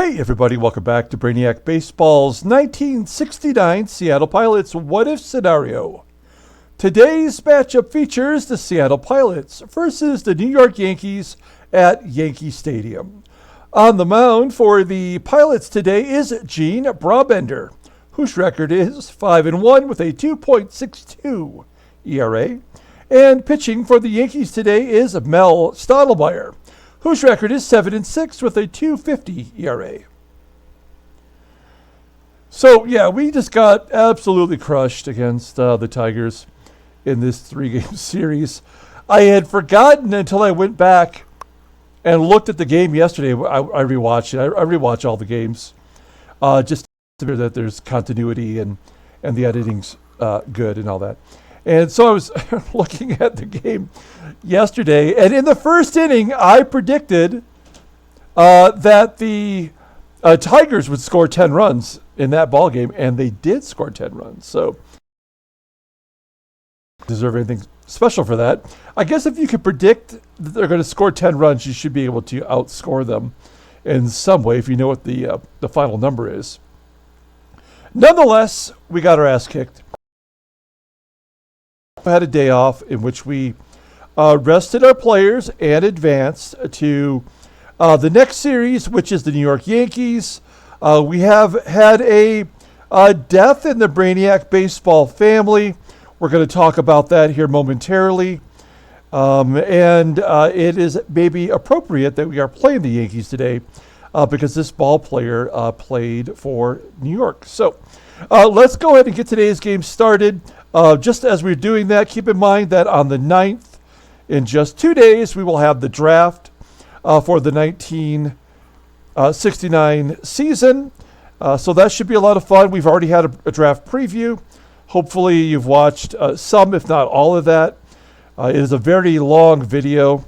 Hey everybody, welcome back to Brainiac Baseball's 1969 Seattle Pilots What If scenario. Today's matchup features the Seattle Pilots versus the New York Yankees at Yankee Stadium. On the mound for the Pilots today is Gene Brabender, whose record is 5-1 with a 2.62 ERA. And pitching for the Yankees today is Mel Stottlemyre, whose record is 7-6 with a 2.50 ERA. So, yeah, we just got absolutely crushed against the Tigers in this three-game series. I had forgotten until I went back and looked at the game yesterday. I rewatched it. I rewatch all the games just to make sure that there's continuity and the editing's good and all that. And so I was looking at the game yesterday, and in the first inning, I predicted that the Tigers would score 10 runs in that ball game, and they did score 10 runs. So, deserve anything special for that. I guess if you could predict that they're going to score 10 runs, you should be able to outscore them in some way if you know what the final number is. Nonetheless, we got our ass kicked. Had a day off in which we rested our players and advanced to the next series, which is the New York Yankees. We have had a death in the Brainiac baseball family. We're going to talk about that here momentarily. And it is maybe appropriate that we are playing the Yankees today because this ball player played for New York. So let's go ahead and get today's game started. Just as we're doing that, keep in mind that on the 9th, in just 2 days, we will have the draft for the 1969 season. So that should be a lot of fun. We've already had a draft preview. Hopefully you've watched some, if not all of that. It is a very long video,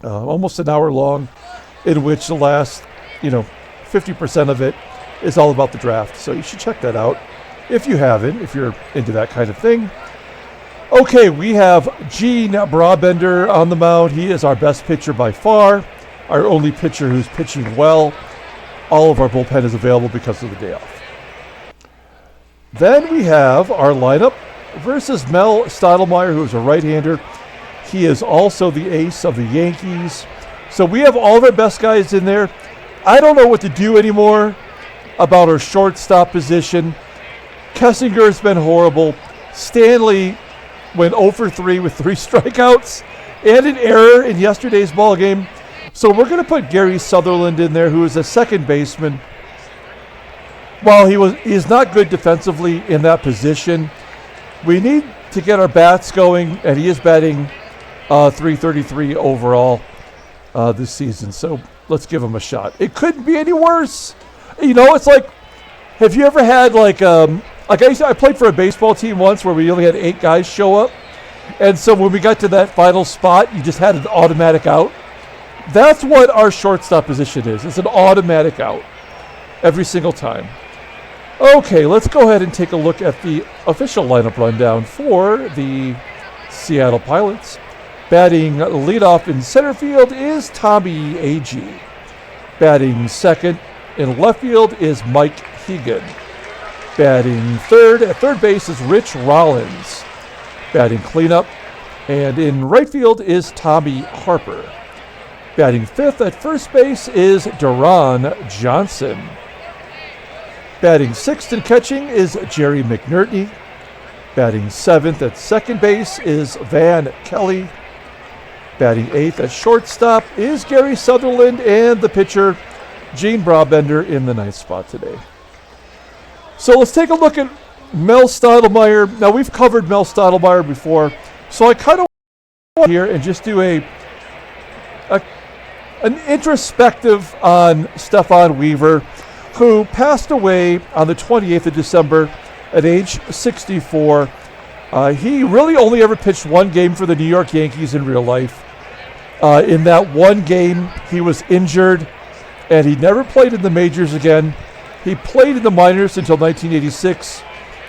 almost an hour long, in which the last, 50% of it is all about the draft. So you should check that out. If you haven't, if you're into that kind of thing. Okay, we have Gene Brabender on the mound. He is our best pitcher by far, our only pitcher who's pitching well. All of our bullpen is available because of the day off. Then we have our lineup versus Mel Stottlemyre, who is a right-hander. He is also the ace of the Yankees. So we have all of our best guys in there. I don't know what to do anymore about our shortstop position. Kessinger's been horrible. Stanley went 0 for 3 with 3 strikeouts and an error in yesterday's ball game. So we're going to put Gary Sutherland in there, who is a second baseman. While he is not good defensively in that position, we need to get our bats going, and he is batting .333 overall this season. So let's give him a shot. It couldn't be any worse. It's like, have you ever had I played for a baseball team once where we only had 8 guys show up. And so when we got to that final spot, you just had an automatic out. That's what our shortstop position is. It's an automatic out every single time. Okay, let's go ahead and take a look at the official lineup rundown for the Seattle Pilots. Batting leadoff in center field is Tommie Agee. Batting second in left field is Mike Hegan. Batting third at third base is Rich Rollins. Batting cleanup and in right field is Tommy Harper. Batting fifth at first base is Deron Johnson. Batting sixth and catching is Jerry McNertney. Batting seventh at second base is Van Kelly. Batting eighth at shortstop is Gary Sutherland, and the pitcher Gene Brabender in the ninth spot today. So let's take a look at Mel Stottlemyre. Now, we've covered Mel Stottlemyre before, so I kind of want here and just do an introspective on Stefan Weaver, who passed away on the 28th of December at age 64. He really only ever pitched one game for the New York Yankees in real life. In that one game, he was injured, and he never played in the majors again. He played in the minors until 1986,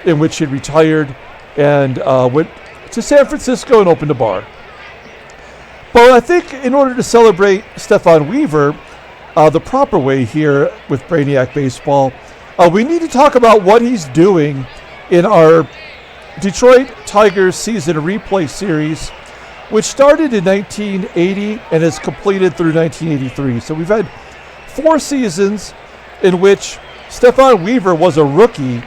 in which he retired and went to San Francisco and opened a bar. But I think in order to celebrate Stefan Weaver, the proper way here with Brainiac Baseball. We need to talk about what he's doing in our Detroit Tigers season replay series, which started in 1980 and is completed through 1983. So we've had 4 seasons in which Stefan Weaver was a rookie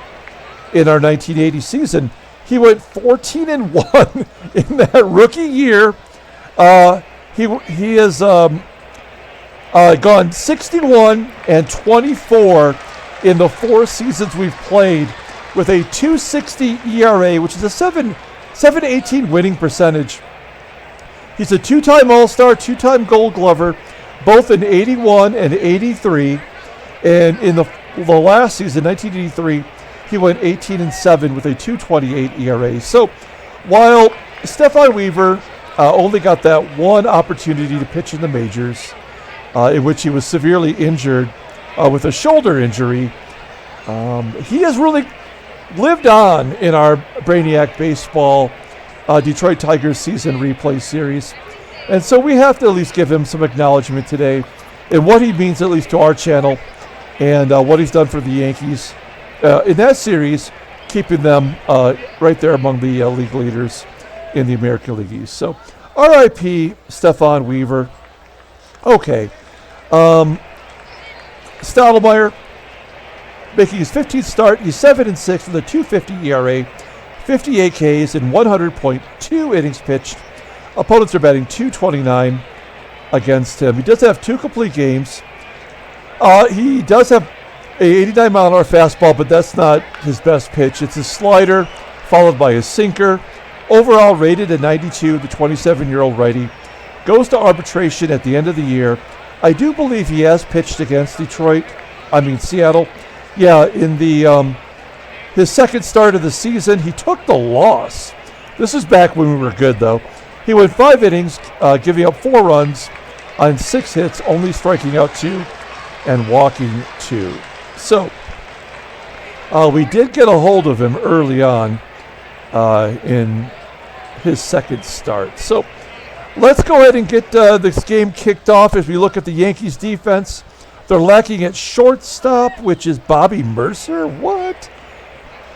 in our 1980 season. He went 14-1 in that rookie year. He has gone 61-24 in the 4 seasons we've played, with a 2.60 ERA, which is a 7.18 winning percentage. He's a 2-time All-Star, 2-time Gold Glover, both in 81 and 83. And in the last season, 1983, he went 18-7 with a 2.28 ERA. So while Stefan Weaver only got that one opportunity to pitch in the majors, in which he was severely injured with a shoulder injury, he has really lived on in our Brainiac Baseball Detroit Tigers season replay series. And so we have to at least give him some acknowledgement today and what he means, at least to our channel, and what he's done for the Yankees in that series, keeping them right there among the league leaders in the American League East. So R.I.P. Stefan Weaver. Okay. Stottlemyre making his 15th start. He's 7-6 with a 2.50 ERA, 58 Ks in 100.2 innings pitched. Opponents are batting .229 against him. He does have 2 complete games. He does have a 89 mile an hour fastball, but that's not his best pitch. It's his slider, followed by his sinker. Overall rated at 92, the 27-year-old righty goes to arbitration at the end of the year. I do believe he has pitched against Seattle. Yeah, in the his second start of the season, he took the loss. This is back when we were good, though. He went 5 innings, giving up 4 runs on 6 hits, only striking out 2 and walking 2. So we did get a hold of him early on in his second start. So let's go ahead and get this game kicked off as we look at the Yankees defense. They're lacking at shortstop, which is Bobby Murcer. What?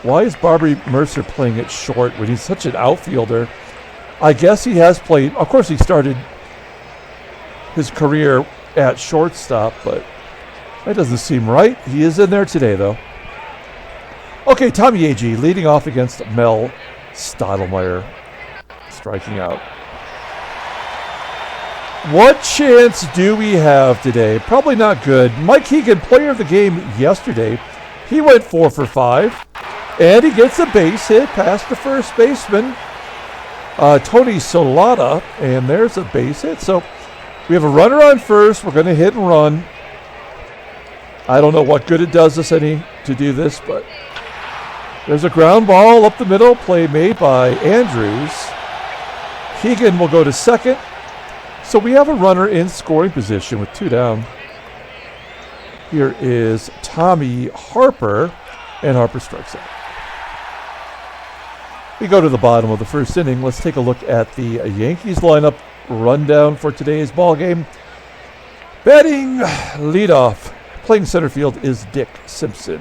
Why is Bobby Murcer playing at short when he's such an outfielder? I guess he has played. Of course, he started his career at shortstop, but that doesn't seem right. He is in there today, though. Okay, Tommie Agee leading off against Mel Stottlemyre, striking out. What chance do we have today? Probably not good. Mike Hegan, player of the game yesterday, he went 4 for 5, and he gets a base hit past the first baseman, Tony Solaita, and there's a base hit. So we have a runner on first. We're going to hit and run. I don't know what good it does us any to do this, but there's a ground ball up the middle, play made by Andrews. Hegan will go to second. So we have a runner in scoring position with 2 down. Here is Tommie Harper, and Harper strikes out. We go to the bottom of the first inning. Let's take a look at the Yankees lineup rundown for today's ball game. Batting leadoff, playing center field, is Dick Simpson.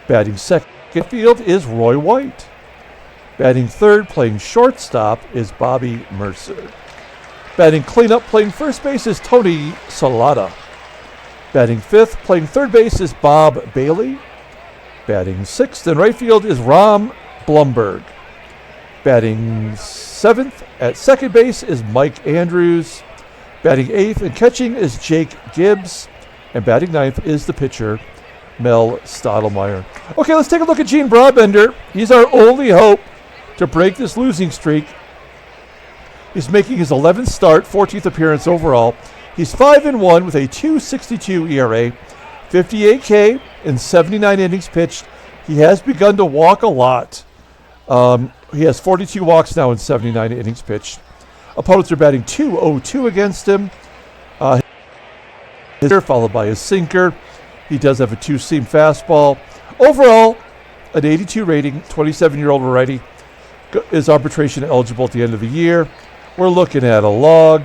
Batting second field is Roy White. Batting third, playing shortstop, is Bobby Murcer. Batting cleanup, playing first base, is Tony Solaita. Batting fifth, playing third base, is Bob Bailey. Batting sixth in right field is Rom Blomberg. Batting seventh at second base is Mike Andrews. Batting eighth and catching is Jake Gibbs. And batting ninth is the pitcher, Mel Stottlemyre. Okay, let's take a look at Gene Brabender. He's our only hope to break this losing streak. He's making his 11th start, 14th appearance overall. He's 5-1 with a 2.62 ERA, 58 K in 79 innings pitched. He has begun to walk a lot. He has 42 walks now in 79 innings pitched. Opponents are batting .202 against him. Followed by his sinker. He does have a 2-seam fastball. Overall, an 82 rating, 27-year-old righty is arbitration eligible at the end of the year. We're looking at a log.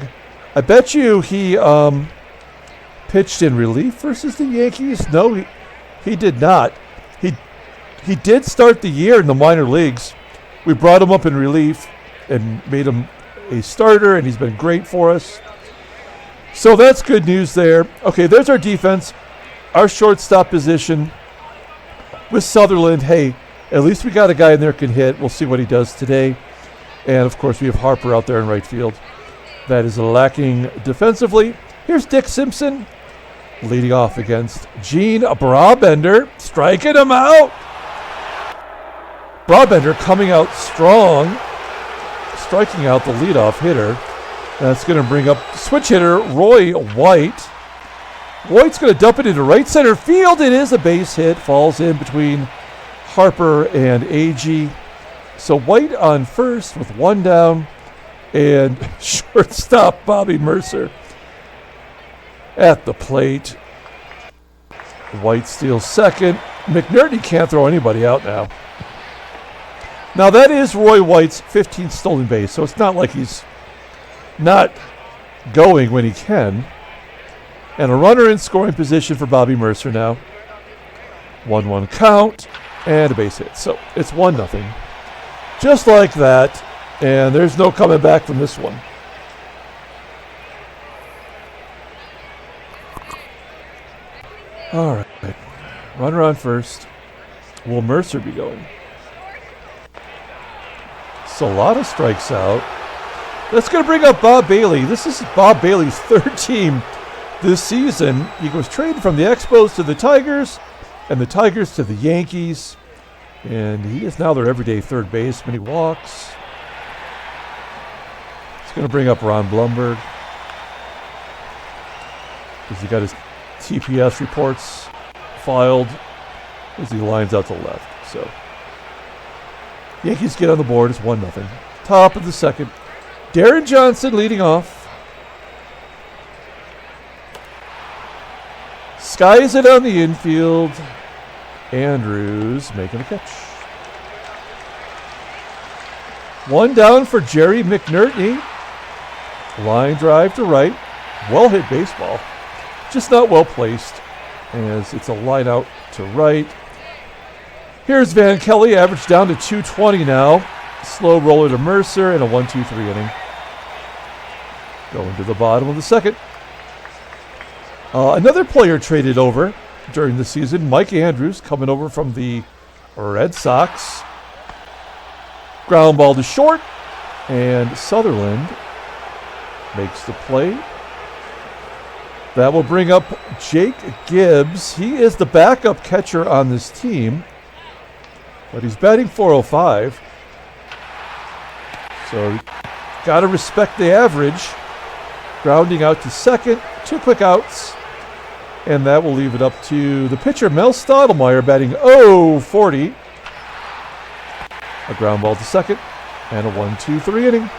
I bet you he pitched in relief versus the Yankees? No, he did not. He did start the year in the minor leagues. We brought him up in relief and made him a starter, and he's been great for us. So that's good news there. Okay, there's our defense. Our shortstop position with Sutherland. Hey, at least we got a guy in there who can hit. We'll see what he does today. And, of course, we have Harper out there in right field. That is lacking defensively. Here's Dick Simpson leading off against Gene Brabender, striking him out. Brabender coming out strong, striking out the leadoff hitter. That's going to bring up switch hitter Roy White. White's going to dump it into right center field. It is a base hit. Falls in between Harper and Agee. So White on first with one down. And shortstop Bobby Murcer at the plate. White steals second. McNertney can't throw anybody out now. Now that is Roy White's 15th stolen base, so it's not like he's not going when he can. And a runner in scoring position for Bobby Murcer now. 1-1 count and a base hit. So it's 1-0. Just like that. And there's no coming back from this one. All right. Runner on first. Will Murcer be going? Solaita strikes out. That's going to bring up Bob Bailey. This is Bob Bailey's third team this season. He was traded from the Expos to the Tigers and the Tigers to the Yankees. And he is now their everyday third baseman. He walks. He's going to bring up Ron Blomberg because he got his TPS reports filed as he lines out to left. So Yankees get on the board. It's 1-0. Top of the second. Deron Johnson leading off. Skies it on the infield. Andrews making a catch. One down for Jerry McNertney. Line drive to right. Well hit baseball. Just not well placed as it's a line out to right. Here's Van Kelly, average down to 220 now. Slow roller to Murcer and a 1-2-3 inning. Going to the bottom of the second. Another player traded over during the season, Mike Andrews, coming over from the Red Sox. Ground ball to short, and Sutherland makes the play. That will bring up Jake Gibbs. He is the backup catcher on this team, but he's batting .405. So got to respect the average. Grounding out to second, 2 quick outs. And that will leave it up to the pitcher, Mel Stottlemyre, batting .040. A ground ball to second, and a 1-2-3 inning.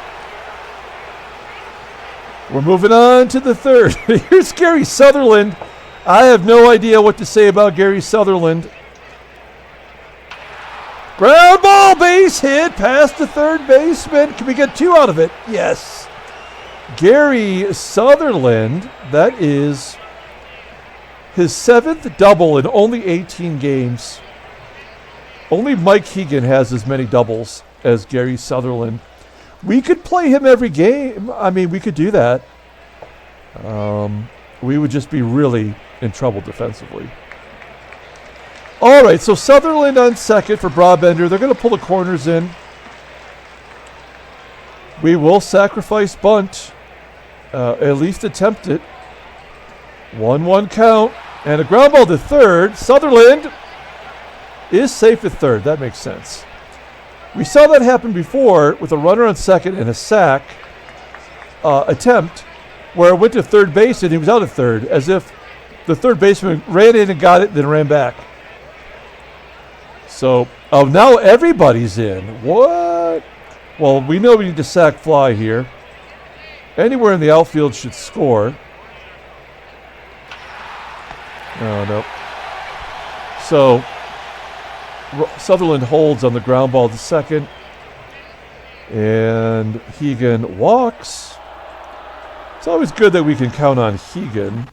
We're moving on to the third. Here's Gary Sutherland. I have no idea what to say about Gary Sutherland. Ground ball, base hit, past the third baseman. Can we get 2 out of it? Yes. Gary Sutherland, that is his 7th double in only 18 games. Only Mike Hegan has as many doubles as Gary Sutherland. We could play him every game. I mean, we could do that. We would just be really in trouble defensively. All right, so Sutherland on second for Brabender. They're going to pull the corners in. We will sacrifice bunt. At least attempt it. 1-1 count. And a ground ball to third. Sutherland is safe at third. That makes sense. We saw that happen before with a runner on second and a sack attempt where it went to third base and he was out at third, as if the third baseman ran in and got it, then ran back. So now everybody's in. What? Well, we know we need to sack fly here. Anywhere in the outfield should score. Oh, no. So Sutherland holds on the ground ball to second. And Hegan walks. It's always good that we can count on Hegan.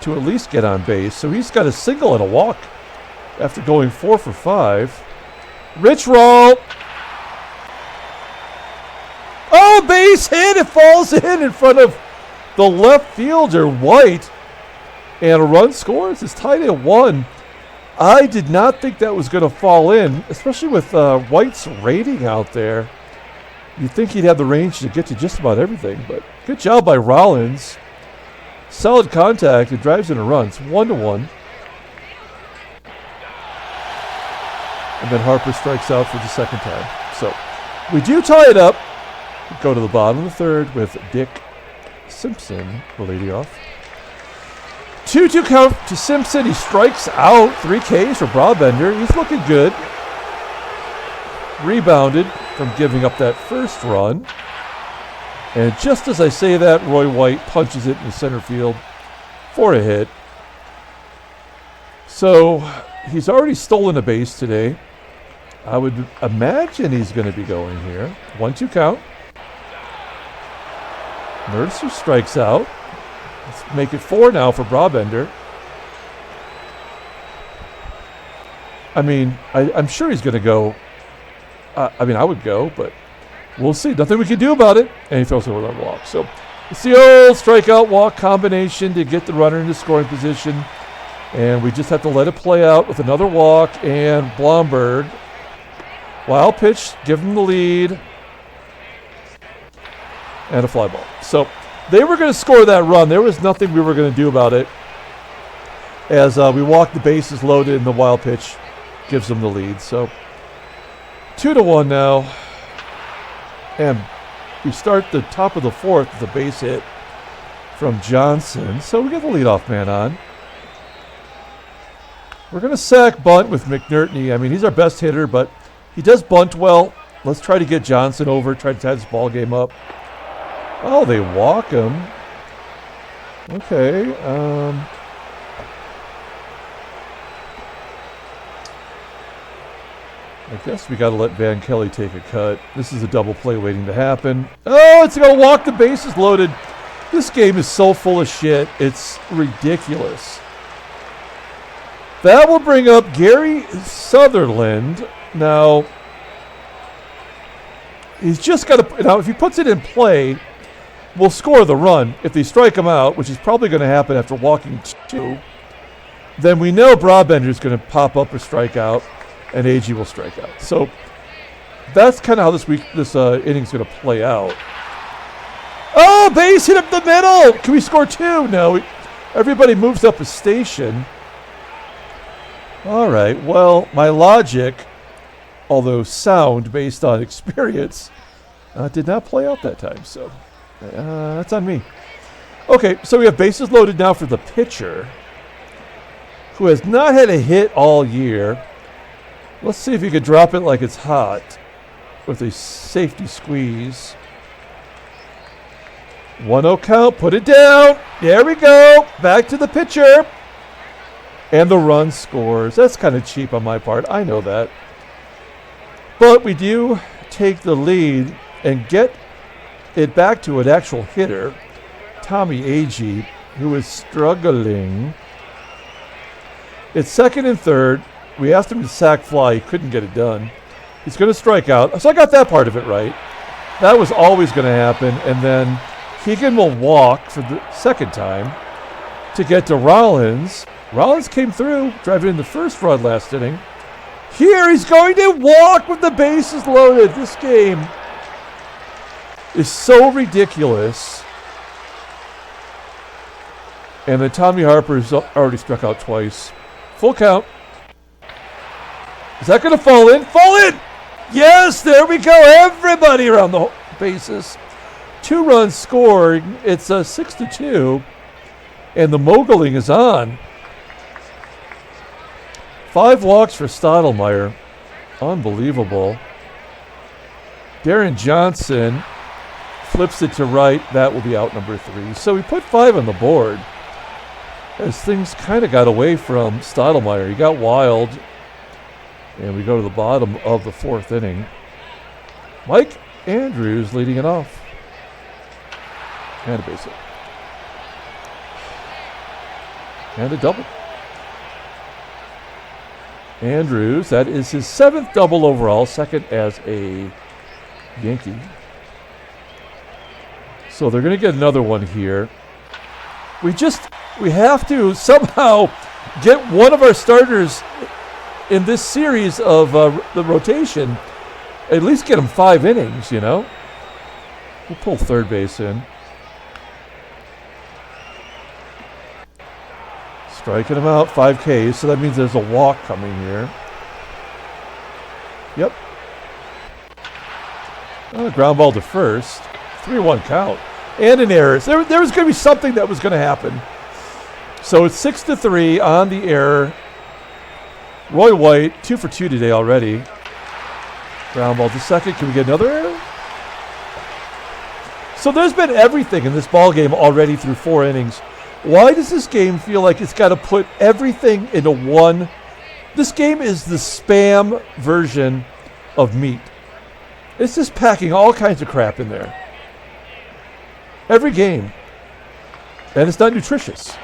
to at least get on base. So he's got a single and a walk after going 4 for 5. Rich roll. Oh, base hit. It falls in front of the left fielder, White. And a run scores. It's tied at 1. I did not think that was going to fall in, especially with White's rating out there. You'd think he'd have the range to get to just about everything, but good job by Rollins. Solid contact. It drives in a run. It's 1-1. And then Harper strikes out for the second time. So we do tie it up. We go to the bottom of the third with Dick Simpson leading off. 2-2 count to Simpson. He strikes out. 3 Ks for Brabender. He's looking good. Rebounded from giving up that first run. And just as I say that, Roy White punches it in the center field for a hit. So he's already stolen a base today. I would imagine he's going to be going here. 1-2 count. Murcer strikes out. Let's make it 4 now for Brabender. I mean, I'm sure he's going to go. I would go, but we'll see. Nothing we can do about it. And he throws it with a walk. So it's the old strikeout walk combination to get the runner into scoring position. And we just have to let it play out with another walk. And Blomberg, wild pitch, give him the lead. And a fly ball. So they were going to score that run. There was nothing we were going to do about it. As we walk the bases loaded and the wild pitch gives them the lead. So 2-1 now. And we start the top of the fourth with a base hit from Johnson. So we get the leadoff man on. We're going to sack bunt with McNertney. I mean, he's our best hitter, but he does bunt well. Let's try to get Johnson over, try to tie this ball game up. Oh, they walk him. Okay. I guess we got to let Van Kelly take a cut. This is a double play waiting to happen. Oh, it's going to walk. The bases loaded. This game is so full of shit. It's ridiculous. That will bring up Gary Sutherland. Now, he's just got to. Now, if he puts it in play, we'll score the run. If they strike him out, which is probably going to happen after walking 2, then we know Brabender is going to pop up or strike out, and Agee will strike out. So that's kind of how this inning's going to play out. Oh, base hit up the middle. Can we score 2? No. Everybody moves up a station. All right. Well, my logic, although sound based on experience, did not play out that time. So that's on me. Okay, so we have bases loaded now for the pitcher, who has not had a hit all year. Let's see if he could drop it like it's hot with a safety squeeze. 1-0 count. Put it down. There we go. Back to the pitcher. And the run scores. That's kind of cheap on my part. I know that. But we do take the lead and get it back to an actual hitter, Tommie Agee, who is struggling. It's second and third. We asked him to sack fly. He couldn't get it done. He's going to strike out. So I got that part of it right. That was always going to happen. And then Hegan will walk for the second time to get to Rollins. Rollins came through, driving in the first run last inning. Here he's going to walk with the bases loaded. This game is so ridiculous. And then Tommie Harper's already struck out twice. Full count. Is that going to fall in? Fall in! Yes, there we go. Everybody around the bases. 2 runs scored. It's a 6-2. And the moguling is on. 5 walks for Stottlemyre. Unbelievable. Deron Johnson flips it to right. That will be out number 3. So we put 5 on the board as things kind of got away from Stottlemyre. He got wild. And we go to the bottom of the 4th inning. Mike Andrews leading it off. And a base hit. And a double. Andrews, that is his 7th double overall, 2nd as a Yankee. So they're going to get another one here. We have to somehow get one of our starters in this series of the rotation, at least get him 5 innings, you know. We'll pull third base in. Striking him out, 5 Ks, so that means there's a walk coming here. Yep. Ground ball to first. 3-1 count. And an error. So there was going to be something that was going to happen. So it's 6-3 on the error. Roy White, 2 for 2 today already. Ground ball to second. Can we get another error? So there's been everything in this ball game already through 4 innings. Why does this game feel like it's got to put everything into one? This game is the Spam version of meat. It's just packing all kinds of crap in there. Every game. And it's not nutritious.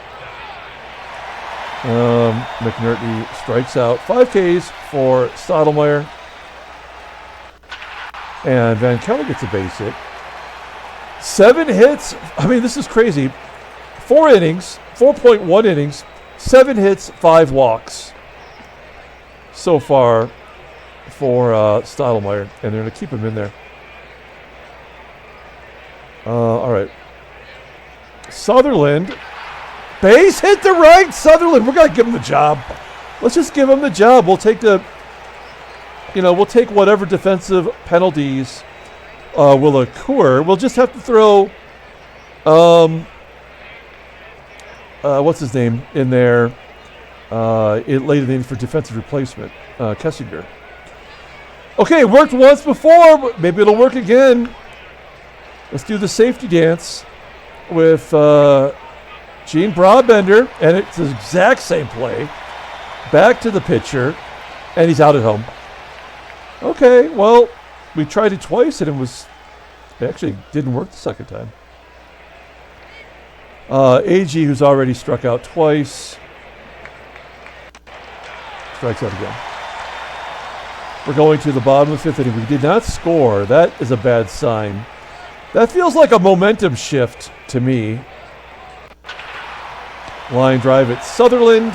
McNertney strikes out. 5 Ks for Stottlemyre. And Van Keller gets a base hit. 7 hits. I mean, this is crazy. 4 innings, 4.1 innings, 7 hits, 5 walks so far for Stottlemyre, and they're going to keep him in there. All right. Sutherland, base hit to right. Sutherland, we're going to give him the job. Let's just give him the job. We'll take we'll take whatever defensive penalties will occur. We'll just have to throw, what's his name in there? It late in the inning for defensive replacement, Kessinger. Okay, it worked once before, but maybe it'll work again. Let's do the safety dance with Gene Brabender, and it's the exact same play. Back to the pitcher, and he's out at home. Okay, well, we tried it twice, and it actually didn't work the second time. Agee, who's already struck out twice, strikes out again. We're going to the bottom of the 5th inning. We did not score. That is a bad sign. That feels like a momentum shift to me. Line drive at Sutherland.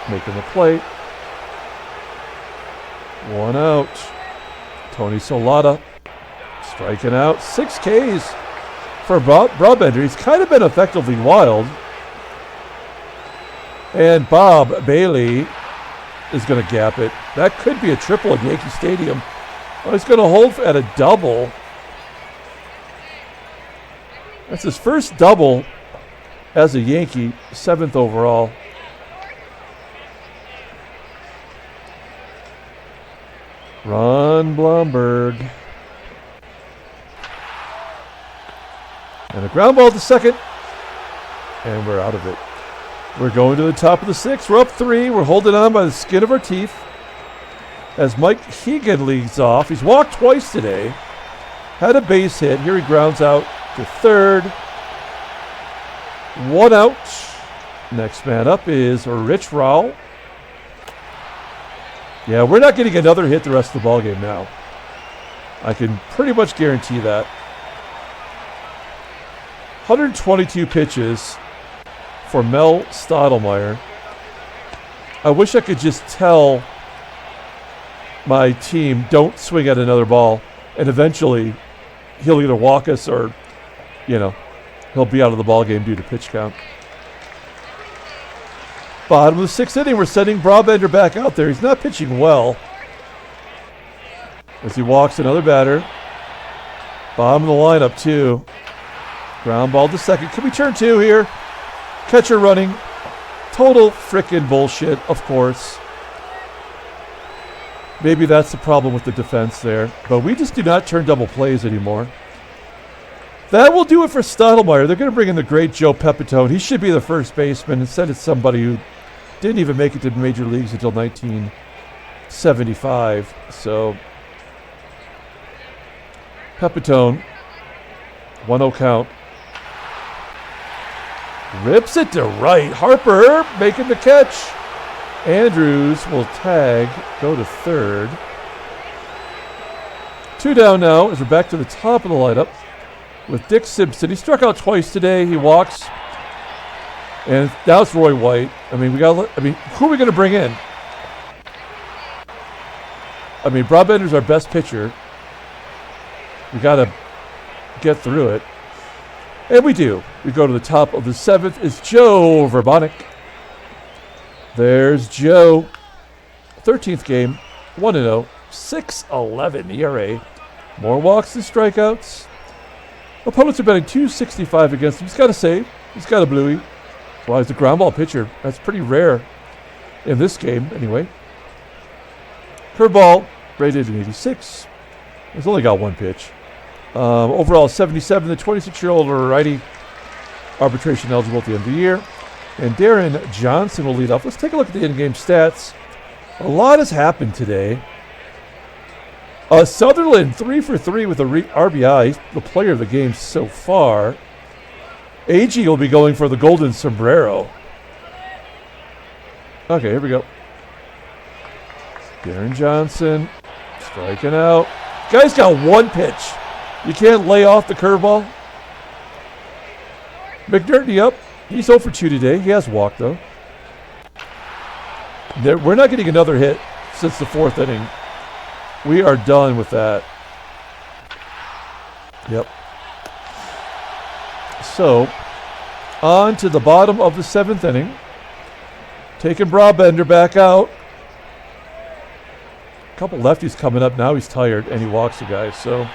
Making the play. 1 out. Tony Solaita striking out. 6 Ks for Brabender. He's kind of been effectively wild. And Bob Bailey is going to gap it. That could be a triple at Yankee Stadium. Oh, he's going to hold at a double. That's his first double as a Yankee, 7th overall. Ron Blomberg. And a ground ball to second. And we're out of it. We're going to the top of the 6th. We're up 3. We're holding on by the skin of our teeth. As Mike Hegan leads off. He's walked twice today. Had a base hit. Here he grounds out to third. 1 out. Next man up is Rich Rowell. Yeah, we're not getting another hit the rest of the ballgame now. I can pretty much guarantee that. 122 pitches for Mel Stottlemyre. I wish I could just tell my team, don't swing at another ball. And eventually, he'll either walk us or, he'll be out of the ballgame due to pitch count. Bottom of the 6th inning, we're sending Brabender back out there. He's not pitching well. As he walks another batter. Bottom of the lineup, too. Ground ball to second. Can we turn 2 here? Catcher running. Total frickin' bullshit, of course. Maybe that's the problem with the defense there. But we just do not turn double plays anymore. That will do it for Stottlemyre. They're going to bring in the great Joe Pepitone. He should be the first baseman. Instead, it's somebody who didn't even make it to the major leagues until 1975. So, Pepitone, 1-0 count. Rips it to right. Harper making the catch. Andrews will tag, go to third. 2 down now as we're back to the top of the lineup with Dick Simpson. He struck out twice today. He walks. And now it's Roy White. Who are we going to bring in? Brabender's our best pitcher. We got to get through it. And we do. We go to the top of the 7th. It's Joe Verbonic. There's Joe. 13th game. 1-0. 6.11 ERA. More walks than strikeouts. Opponents are betting $2.65 against him. He's got a save. He's got a bluey. Well, he's a ground ball pitcher. That's pretty rare in this game, anyway. Curveball, rated an 86. He's only got one pitch. Overall, 77. The 26-year-old righty arbitration eligible at the end of the year. And Deron Johnson will lead off. Let's take a look at the in-game stats. A lot has happened today. Sutherland, 3 for 3 with a RBI. He's the player of the game so far. Agee will be going for the golden sombrero. Okay, here we go. Deron Johnson striking out. Guy's got one pitch. You can't lay off the curveball. McNertney up. He's 0 for 2 today. He has walked, though. We're not getting another hit since the 4th inning. We are done with that. Yep. So, on to the bottom of the 7th inning. Taking Brabender back out. A couple lefties coming up. Now he's tired, and he walks the guy. So,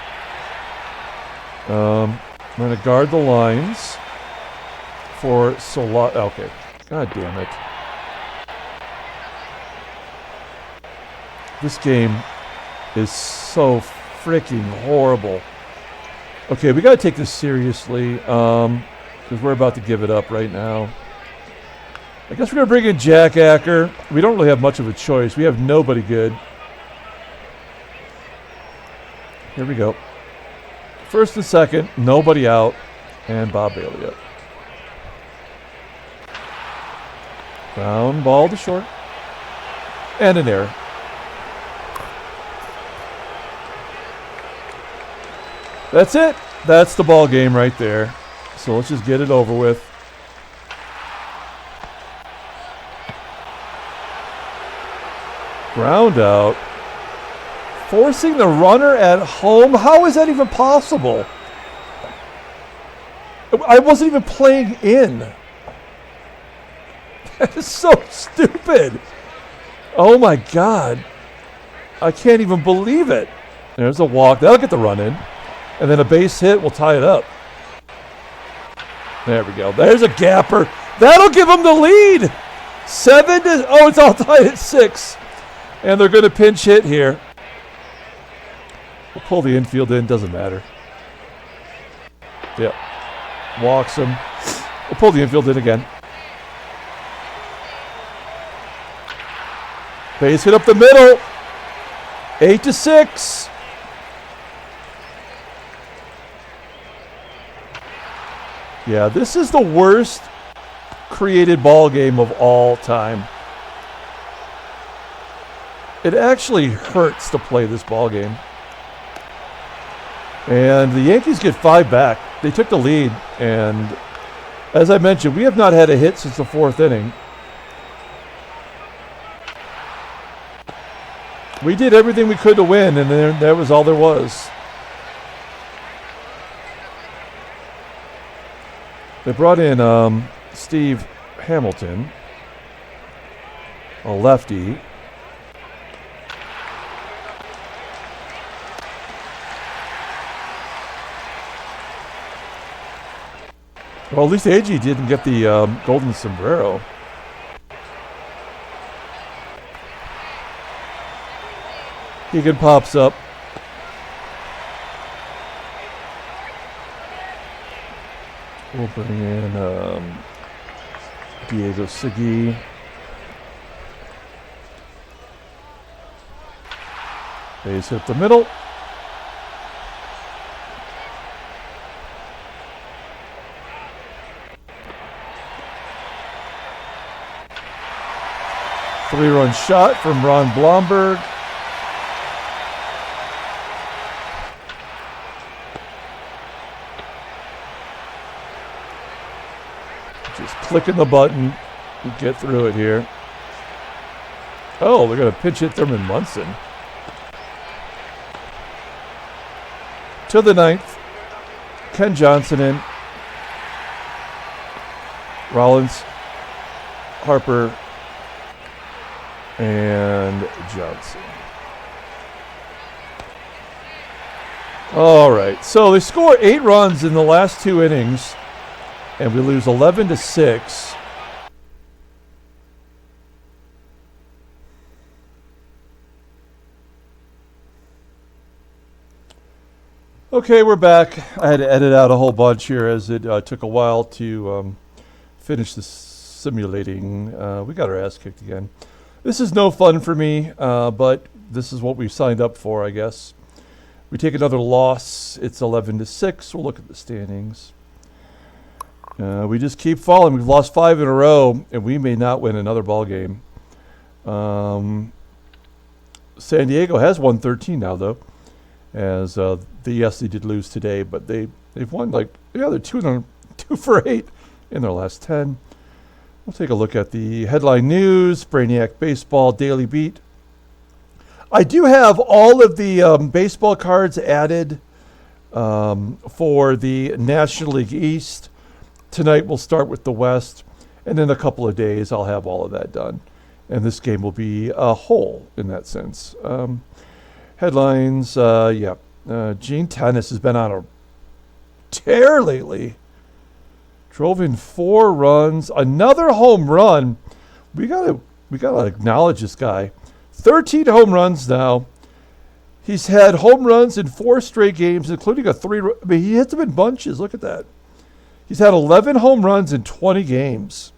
I'm going to guard the lines for Solaita. Okay. God damn it. This game is so freaking horrible. Okay, we got to take this seriously because we're about to give it up right now. I guess we're going to bring in Jack Acker. We don't really have much of a choice. We have nobody good. Here we go. First and second, nobody out, and Bob Bailey up. Ground ball to short. And an error. That's it. That's the ball game right there. So let's just get it over with. Ground out. Forcing the runner at home. How is that even possible? I wasn't even playing in. That is so stupid. Oh my God. I can't even believe it. There's a walk. That'll get the run in. And then a base hit will tie it up. There we go. There's a gapper. That'll give them the lead. 7 to... Oh, it's all tied at 6. And they're going to pinch hit here. We'll pull the infield in. Doesn't matter. Yep. Walks him. We'll pull the infield in again. Base hit up the middle. 8 to 6. Yeah, this is the worst created ball game of all time. It actually hurts to play this ball game. And the Yankees get 5 back. They took the lead, and as I mentioned, we have not had a hit since the 4th inning. We did everything we could to win, and then that was all there was. They brought in Steve Hamilton, a lefty. Well, at least Agee didn't get the golden sombrero. Hegan pops up. We'll bring in Diego Segui. Base hit the middle. 3-run shot from Ron Blomberg. Just clicking the button to get through it here. Oh, they're going to pinch hit Thurman Munson. To the 9th. Ken Johnson in. Rollins, Harper, and Johnson. All right, so they score 8 runs in the last 2 innings, and we lose 11-6. Okay, we're back. I had to edit out a whole bunch here as it took a while to finish the simulating. We got our ass kicked again. This is no fun for me, but this is what we've signed up for, I guess. We take another loss. It's 11-6. We'll look at the standings. We just keep falling. We've lost 5 in a row, and we may not win another ball game. San Diego has won 13 now, though. As yes, they did lose today, but they've won they're 2 for 8 in their last 10. We'll take a look at the headline news, Brainiac Baseball Daily Beat. I do have all of the baseball cards added for the National League East. Tonight we'll start with the West, and in a couple of days I'll have all of that done. And this game will be a whole in that sense. Headlines, Gene Tennis has been on a tear lately. Drove in 4 runs, another home run. We gotta acknowledge this guy. 13 home runs now. He's had home runs in 4 straight games, including a 3. I mean, he hits them in bunches. Look at that. He's had 11 home runs in 20 games.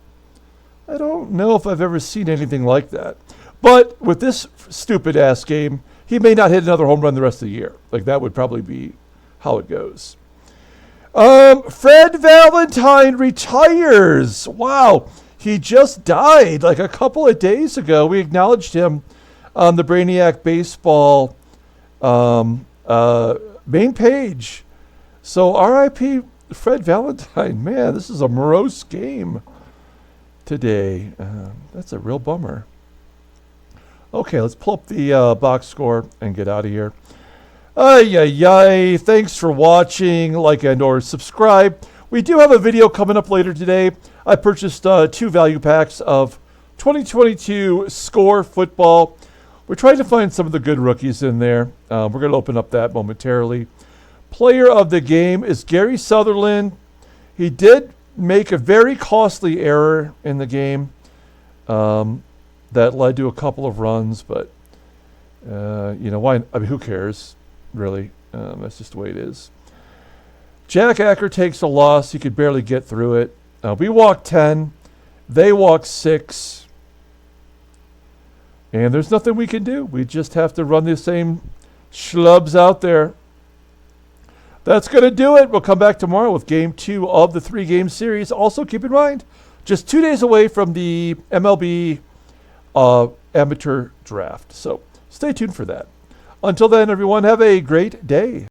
I don't know if I've ever seen anything like that. But with this stupid ass game, he may not hit another home run the rest of the year. That would probably be how it goes. Fred Valentine retires. Wow. He just died a couple of days ago. We acknowledged him on the Brainiac Baseball main page. So R.I.P. Fred Valentine. Man, this is a morose game today. That's a real bummer. Okay, let's pull up the box score and get out of here. Thanks for watching. Like and or subscribe. We do have a video coming up later today. I purchased 2 value packs of 2022 Score Football. We're trying to find some of the good rookies in there. We're going to open up that momentarily. Player of the game is Gary Sutherland. He did make a very costly error in the game that led to a couple of runs, but why? I mean, who cares, really? That's just the way it is. Jack Acker takes a loss. He could barely get through it. We walked 10. They walked 6. And there's nothing we can do. We just have to run the same schlubs out there. That's going to do it. We'll come back tomorrow with Game 2 of the 3-game series. Also, keep in mind, just 2 days away from the MLB amateur draft. So stay tuned for that. Until then, everyone, have a great day.